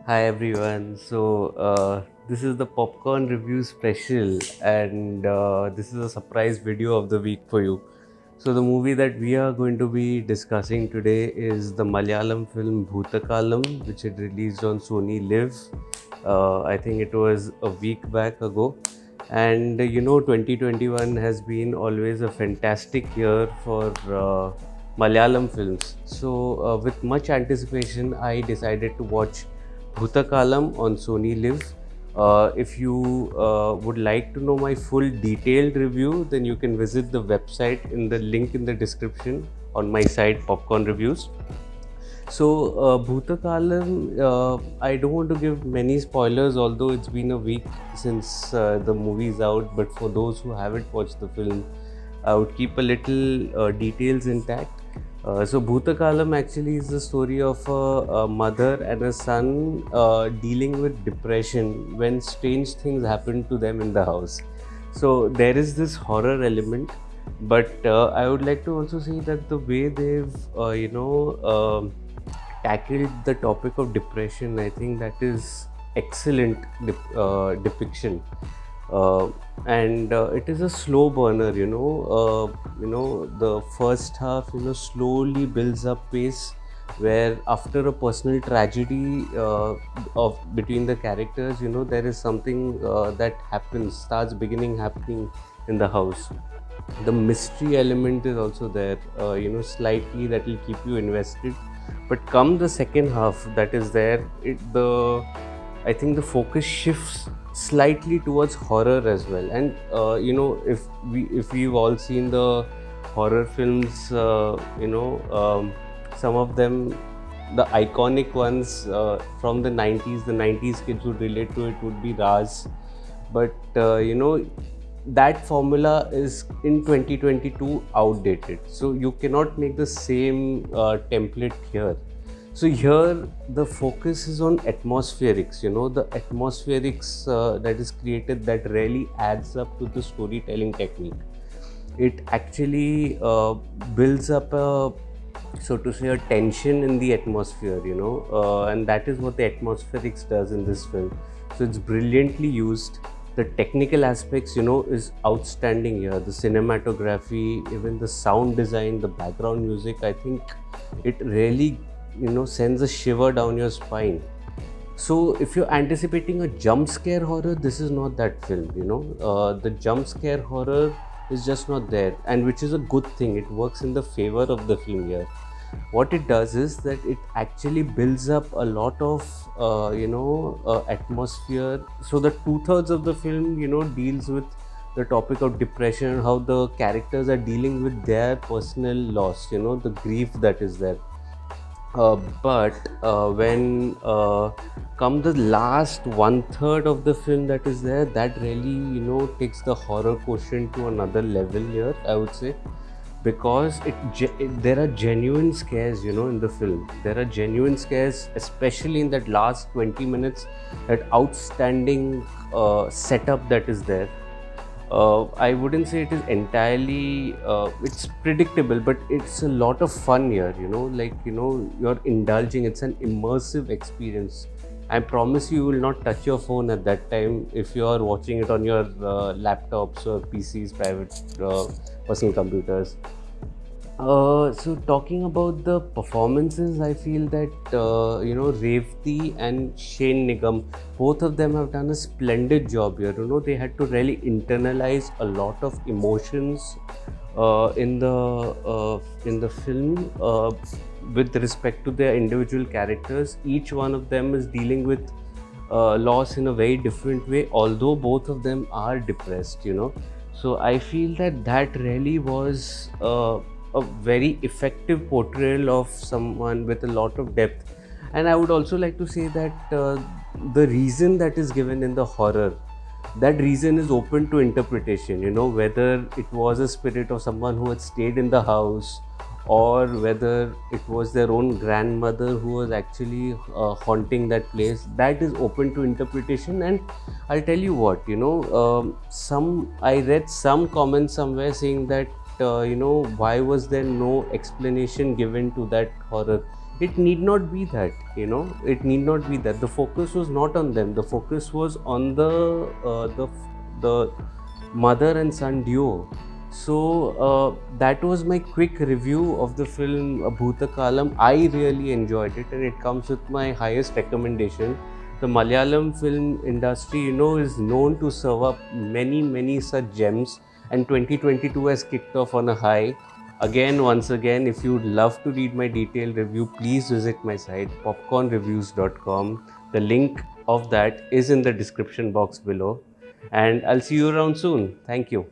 Hi everyone. This is the popcorn review special, and this is a surprise video of the week for you. So the movie that we are going to be discussing today is the Malayalam film Bhoothakaalam, which had released on Sony Live. I think it was a week back ago. And 2021 has been always a fantastic year for Malayalam films. With much anticipation, I decided to watch Bhoothakaalam on Sony Live. If you would like to know my full detailed review, then you can visit the website in the link in the description on my site Popcorn Reviews. Bhoothakaalam, I don't want to give many spoilers, although it's been a week since the movie's out. But for those who haven't watched the film, I would keep a little details intact. Bhoothakaalam actually is the story of a mother and a son dealing with depression when strange things happen to them in the house. So there is this horror element, but I would like to also say that the way they've tackled the topic of depression, I think that is excellent depiction. And it is a slow burner. The first half slowly builds up pace, where after a personal tragedy of between the characters, there is something that starts beginning happening in the house. The mystery element is also there, slightly, that will keep you invested. But come the second half that is there, I think the focus shifts slightly towards horror as well. And if we've all seen the horror films, some of them, the iconic ones from the 90s kids would relate to it, would be Raz. But that formula is in 2022 outdated, so you cannot make the same template here. So here the focus is on atmospherics, the atmospherics that is created, that really adds up to the storytelling technique. It actually builds up a, so to say, a tension in the atmosphere, and that is what the atmospherics does in this film. So it's brilliantly used. The technical aspects, is outstanding here. The cinematography, even the sound design, the background music, I think it really, sends a shiver down your spine. So if you're anticipating a jump scare horror, this is not that film. The jump scare horror is just not there, and which is a good thing. It works in the favor of the film here. What it does is that it actually builds up a lot of atmosphere. So the 2/3 of the film deals with the topic of depression, how the characters are dealing with their personal loss, the grief that is there. But when come the last 1/3 of the film that is there, that really takes the horror quotient to another level here, I would say. Because there are genuine scares, in the film. There are genuine scares, especially in that last 20 minutes, that outstanding setup that is there. I wouldn't say it is entirely, it's predictable, but it's a lot of fun here, you're indulging. It's an immersive experience. I promise you will not touch your phone at that time if you are watching it on your laptops or PCs, private personal computers. So talking about the performances, I feel that Revati and Shane Nigam, both of them have done a splendid job here. They had to really internalize a lot of emotions in the film with respect to their individual characters. Each one of them is dealing with loss in a very different way, although both of them are depressed. So I feel that really was a very effective portrayal of someone with a lot of depth. And I would also like to say that the reason that is given in the horror, that reason is open to interpretation, whether it was a spirit of someone who had stayed in the house, or whether it was their own grandmother who was actually haunting that place. That is open to interpretation. And I'll tell you what, I read some comments somewhere saying that why was there no explanation given to that horror. It need not be that, it need not be that. The focus was not on them. The focus was on the mother and son duo. So that was my quick review of the film Bhoothakaalam. I really enjoyed it, and it comes with my highest recommendation. The Malayalam film industry, is known to serve up many such gems, and 2022 has kicked off on a high. Again, once again, if you'd love to read my detailed review, please visit my site popcornreviews.com. The link of that is in the description box below, and I'll see you around soon. Thank you.